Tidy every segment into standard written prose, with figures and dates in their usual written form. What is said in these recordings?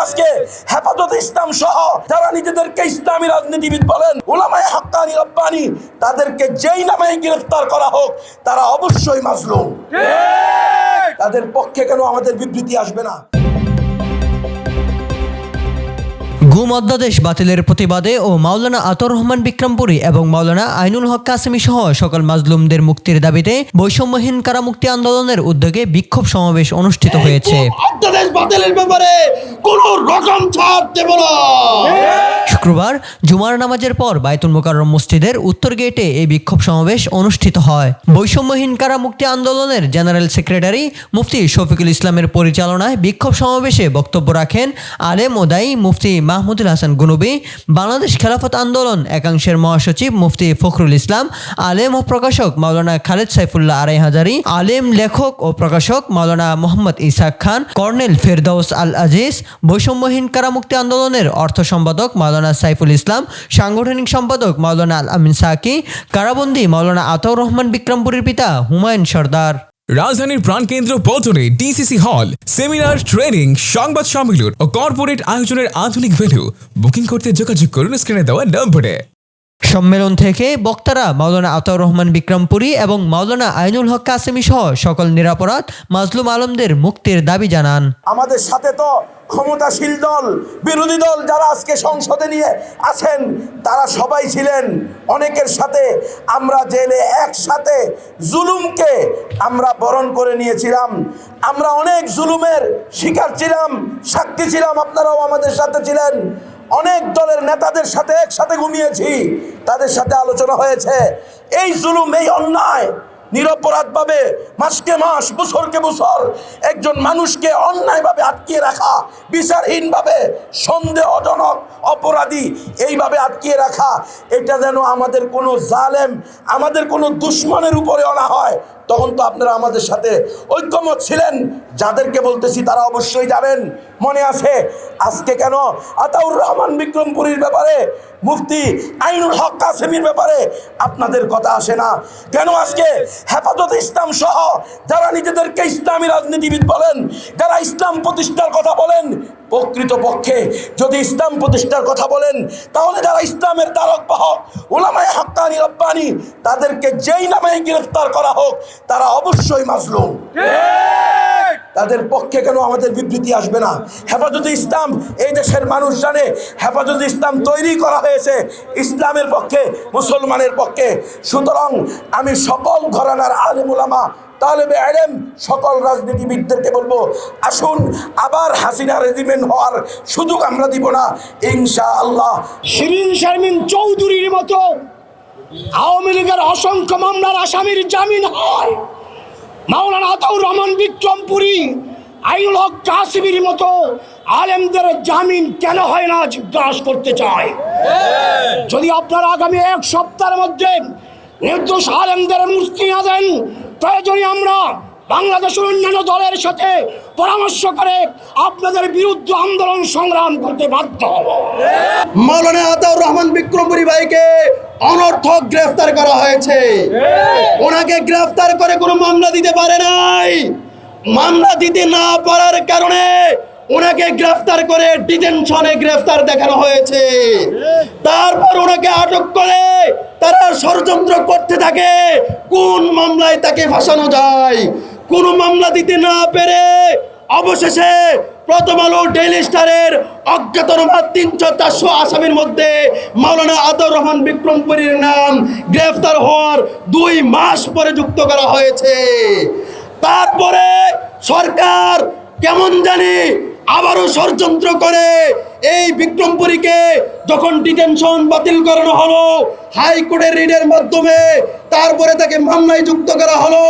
আজকে হেফাজতে ইসলাম সহ যারা নিজেদেরকে ইসলামী রাজনীতিবিদ বলেন, উলামায়ে হাক্কানি রব্বানি, তাদেরকে যেই নামে গ্রেফতার করা হোক তারা অবশ্যই মাজলুম। তাদের পক্ষে কেন আমাদের বিবৃতি আসবে না? গুম অধ্যাদেশ বাতিলের প্রতিবাদে ও মাওলানা আতাউর রহমান বিক্রমপুরী এবং মাওলানা আইনুল হক কাসেমী সহ সকল মাজলুমদের মুক্তির দাবিতে বৈষম্যহীন কারামুক্তি আন্দোলনের উদ্যোগে বিক্ষোভ সমাবেশ অনুষ্ঠিত হয়েছে। অধ্যাদেশ বাতিলের ব্যাপারে কোনো রকম ছাড় দেব না। শুক্রবার জুমার নামাজের পর বায়তুল মোকাররম মসজিদের উত্তর গেটে এই বিক্ষোভ সমাবেশ অনুষ্ঠিত হয়। বৈষম্যহীন কারামুক্তি আন্দোলনের জেনারেল সেক্রেটারি মুফতি শফিকুল ইসলামের পরিচালনায় বিক্ষোভ সমাবেশে বক্তব্য রাখেন আলেম ও দায়ী মুফতি মাহমুদুল হাসান গুনবী, বাংলাদেশ খেলাফত আন্দোলন একাংশের মহাসচিব মুফতি ফখরুল ইসলাম, আলেম ও প্রকাশক মাওলানা খালেদ সাইফুল্লাহ আড়াই হাজারি, আলেম লেখক ও প্রকাশক মাওলানা মোহাম্মদ ইসাক খান, কর্নেল ফেরদৌস আল আজিজ, বৈষম্যহীন কারামুক্তি আন্দোলনের অর্থ সম্পাদক মাওলানা সাইফুল ইসলাম, সাংগঠনিক সম্পাদক মাওলানা আল আমিন সাকি, কারাবন্দী মাওলানা আতাউর রহমান বিক্রমপুরীর পিতা হুমায়ুন সর্দার। রাজধানীর প্রাণকেন্দ্র পল্টনে ডিসিসি হল, সেমিনার, ট্রেনিং, সংবাদ সম্মেলন ও কর্পোরেট আয়োজনের আধুনিক ভেন্যু। বুকিং করতে যোগাযোগ করুন স্ক্রিনে দেওয়া নম্বরে। সম্মেলন থেকে বক্তারা মাওলানা আতাউর রহমান বিক্রমপুরী এবং মাওলানা আইনুল হক কাসেমী সহ সকল নিরপরাধ মাজলুম আলমদের মুক্তির দাবি জানান। আমাদের সাথে তো ক্ষমতাশীল দল, বিরোধী দল যারা আজকে সংসদে নিয়ে আছেন তারা সবাই ছিলেন। অনেকের সাথে আমরা জেলে একসাথে জুলুমকে আমরা বরণ করে নিয়েছিলাম। আমরা অনেক জুলুমের শিকার ছিলাম, সাক্ষী ছিলাম, আপনারাও আমাদের সাথে ছিলেন। অনেক দলের নেতাদের সাথে একসাথে ঘুমিয়েছি, তাদের সাথে আলোচনা হয়েছে। এই জুলুম, এই অন্যায় নিরপরাধভাবে মাসকে মাস, বছরকে বছর একজন মানুষকে অন্যায়ভাবে আটকিয়ে রাখা, বিচারহীনভাবে সন্দেহজনক অপরাধী এইভাবে আটকিয়ে রাখা, এটা যেন আমাদের কোনো জালেম, আমাদের কোনো দুশ্মনের উপরে আনা হয়। তখন তো আপনারা আমাদের সাথে ঐক্যমত ছিলেন। যাদেরকে বলতেছি তারা অবশ্যই জানেন, মনে আছে। আজকে কেন আতাউর রহমান বিক্রমপুরীর ব্যাপারে, মুফতি আইনুল হক কাসেমীর ব্যাপারে আপনাদের কথা আসে না? কেন আজকে হেফাজতে ইসলাম সহ যারা নিজেদেরকে ইসলামী রাজনীতিবিদ বলেন, যারা ইসলাম প্রতিষ্ঠার কথা বলেন, প্রকৃতপক্ষে যদি ইসলাম প্রতিষ্ঠার কথা বলেন তাহলে যারা ইসলামের ধারক বাহক উলামায়ে হাক্কানি রব্বানি, তাদেরকে যেই নামে গ্রেফতার করা হোক তারা অবশ্যই মাজলুম। তাদের পক্ষে কেন আমাদের বিবৃতি আসবে না? হেফাজতে ইসলাম, এই দেশের মানুষ জানে হেফাজতে ইসলাম তৈরি করা হয়েছে ইসলামের পক্ষে, মুসলমানের পক্ষে। সুতরাং আমি সকল ঘরানার আলেম উলামা, তালেবে ইলম, সকল রাজনীতিবিদদেরকে বলবো, আসুন আবার হাসিনা রেজিমেন্ট হওয়ার সুযোগ আমরা দিব না ইনশাআল্লাহ। শিরিন শারমিন চৌধুরীর মতো আওয়ামী লীগের অসংখ্য মামলার আসামির জামিন হয়। মাওলানা আতাউর রহমান বিক্রমপুরী, আইনুল হক কাসেমীর মতো আলেমদের জামিন কেন হয় না জিজ্ঞাসা করতে চাই। যদি আপনারা আগামী এক সপ্তাহের মধ্যে নির্দোষ আলেমদের মুক্তি না দেন, প্রয়োজনে আমরা বাংলাদেশের অন্যান্য দলের সাথে পরামর্শ করে আপনাদের বিরুদ্ধে আন্দোলন সংগ্রাম করতে বাধ্য হব। মাওলানা আতাউর রহমান বিক্রমপুরী ভাইকে অনর্থক গ্রেফতার করা হয়েছে। ওনাকে গ্রেফতার করে কোনো মামলা দিতে পারে নাই। মামলা দিতে না পারার কারণে ওনাকে গ্রেফতার করে ডিটেনশনে গ্রেফতার দেখানো হয়েছে। তারপর ওনাকে আটক করে তারা ষড়যন্ত্র করতে থাকে কোন মামলায় তাকে ফাঁসানো যায়। কোনো মামলা দিতে না পেরে অবশেষে প্রথম আলো, ডেইলি স্টারের অজ্ঞাতনামা 300-400 আসামির মধ্যে মাওলানা আতাউর রহমান বিক্রমপুরীর নাম গ্রেফতার হওয়ার 2 মাস পরে যুক্ত করা হয়েছে। তারপরে সরকার কেমন জানি আবারও ষড়যন্ত্র করে এই বিক্রমপুরীকে যখন ডিটেনশন বাতিল করানো হলো হাইকোর্টের রিটের মাধ্যমে, তারপরে তাকে মামলায় যুক্ত করা হলো।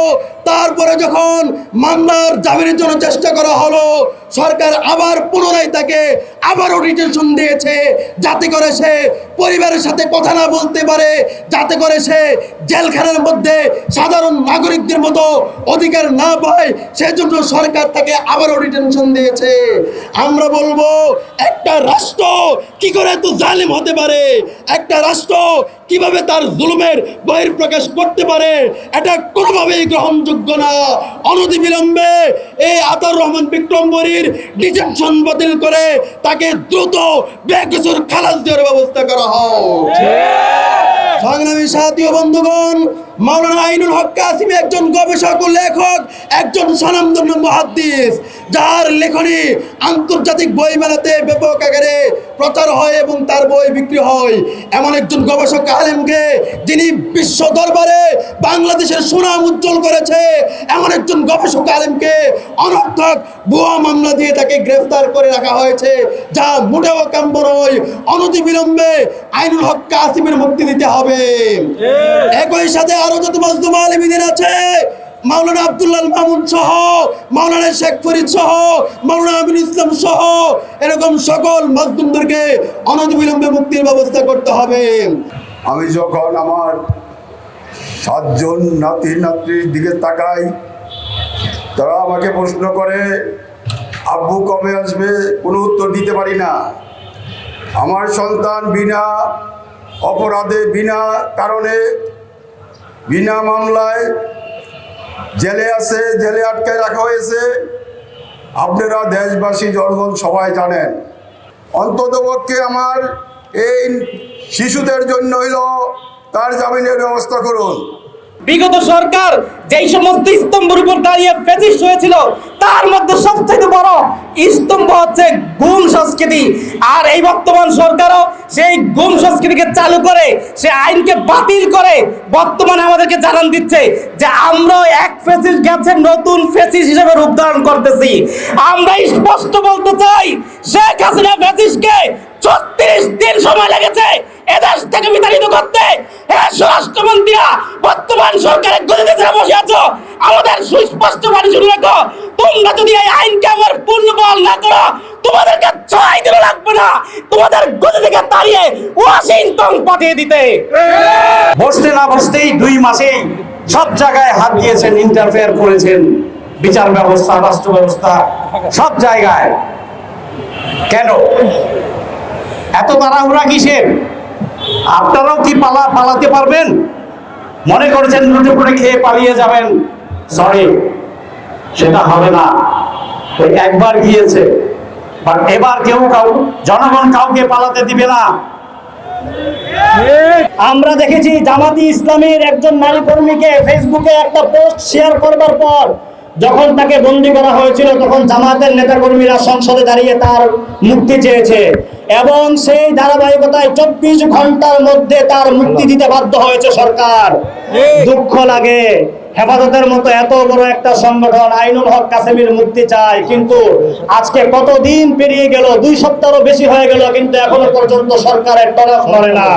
তারপরে যখন মামলার জামিনের জন্য চেষ্টা করা হলো, সরকার আবার পুনরায় তাকে আবারও ডিটেনশন দিয়েছে, যাতে করে সে পরিবারের সাথে কথা না বলতে পারে, যাতে করে সে জেলখানার মধ্যে সাধারণ নাগরিকদের মতো অধিকার না পায়। সেজন্য সরকার তাকে আবারও ডিটেনশন দিয়েছে। আমরা বলবো, একটা রাষ্ট্র কি করে এত জালিম হতে পারে? একটা রাষ্ট্র কিভাবে তার জুলুমের বহিঃপ্রকাশ করতে পারে, এটা কোনোভাবেই গ্রহণযোগ্য না। অনতিবিলম্বে এই আতাউর রহমান বিক্রমপুরীর ডিটেনশন বাতিল করে তাকে দ্রুত বেকসুর খালাস দেওয়ার ব্যবস্থা করা হোক। সংগ্রামী সাথী ও বন্ধুগণ, মাওলানা আইনুল হক কাসিমি একজন গবেষক ও লেখক, একজন স্বনামধন্য মুহাদ্দিস, যার লেখনী আন্তর্জাতিক বই মেলাতে ব্যাপক আকারে প্রচার হয় এবং তার বই বিক্রি হয়। এমন একজন গবেষক আলেমকে, যিনি বিশ্ব দরবারে বাংলাদেশের সুনাম উজ্জ্বল করেছে, এমন একজন গবেষক আলেমকে অনর্থক ভুয়া মামলা দিয়ে তাকে গ্রেফতার করে রাখা হয়েছে, যা মোটেও কাম্য নয়। অনতিবিলম্বে আইনুল হক কাসিমের মুক্তি দিতে হবে। একই সাথে আরো যত মাজলুম আলেমীদের আছে, মাওলানা আব্দুল্লাহ মামুন সহ, মাওলানা শেখ ফরিদ সহ, মাওলানা আমিন ইসলাম সহ এরকম সকল মাজলুমদেরকে অনতিবিলম্বে মুক্তির ব্যবস্থা করতে হবে। আমি যখন আমার 7 জন নাতি নাতনির দিকে তাকাই, তারা আমাকে প্রশ্ন করে আব্বু কবে আসবে, কোনো উত্তর দিতে পারি না। আমার সন্তান বিনা অপরাধে, বিনা কারণে, বিনা মামলায় জেলে আছে, জেলে আটকায় রাখা হয়েছে। আপনারা দেশবাসী, জনগণ সবাই জানেন। অন্ততপক্ষে আমার এই শিশুদের জন্য হইল তার জামিনের ব্যবস্থা করুন। বিগত সরকার যেই সমস্ত স্তম্ভের উপর দাঁড়িয়ে ফ্যাসিস্ট হয়েছিল, তার মধ্যে সবচেয়ে বড় স্তম্ভ হচ্ছে গুম সংস্কৃতি। আর এই বর্তমান সরকারও সেই গুম সংস্কৃতিকে চালু করে, সে আইনকে বাতিল করে বর্তমানে আমাদেরকে জানান দিচ্ছে যে আমরা এক ফ্যাসিস্ট গেছে নতুন ফ্যাসিস্ট হিসেবে রূপ ধারণ করতেছি। আমরা স্পষ্ট বলতে চাই, শেখ হাসিনা ফ্যাসিস্টকে 36 দিন সময় লেগেছে এদেশ থেকে বিতাড়িত করতে। স্বরাষ্ট্রমন্ত্রীরা বর্তমান সরকারের গদিতে যারা বসে আছো, আমাদের সুস্পষ্ট বাণী শুনে রাখো, তোমরা যদি এই আইনকে আবার পূর্ণবহাল না করো, তোমাদেরকে 6 দিন লাগবে না তোমাদের গদি থেকে তাড়িয়ে ওয়াশিংটন পাঠিয়ে দিতে। বসতে না বসতেই 2 মাসেই সব জায়গায় হাত দিয়েছেন, ইন্টারফেয়ার করেছেন, বিচার ব্যবস্থা, রাষ্ট্র ব্যবস্থা, সব জায়গায়। কেন এত তাড়াহুড়া কিসের? আপনারাও কি পালাতে পারবেন? মনে করেছেন লুটে পড়ে খেয়ে পালিয়ে যাবেন? সরি, সেটা হবে না। ওই একবার গিয়েছে, বাট এবার জনগণ কাউকে পালাতে দিবে না। আমরা দেখেছি জামাতি ইসলামের একজন নারী কর্মীকে ফেসবুকে একটা পোস্ট শেয়ার করবার পর যখন তাকে বন্দী করা হয়েছিল, তখন জামাতের নেতাকর্মীরা সংসদে দাঁড়িয়ে তার মুক্তি চেয়েছে এবং সেই ধারাবাহিকতায় 24 ঘন্টার মধ্যে তার মুক্তি দিতে বাধ্য হয়েছে সরকার। দুঃখ লাগে, হেফাজতের মতো এত বড় একটা সংগঠন আইনুল হক কাসেমির মুক্তি চায়, কিন্তু আজকে কতদিন পেরিয়ে গেল, 2 সপ্তাহেরও বেশি হয়ে গেল, কিন্তু এখনো পর্যন্ত সরকারের তরফ নড়ে না।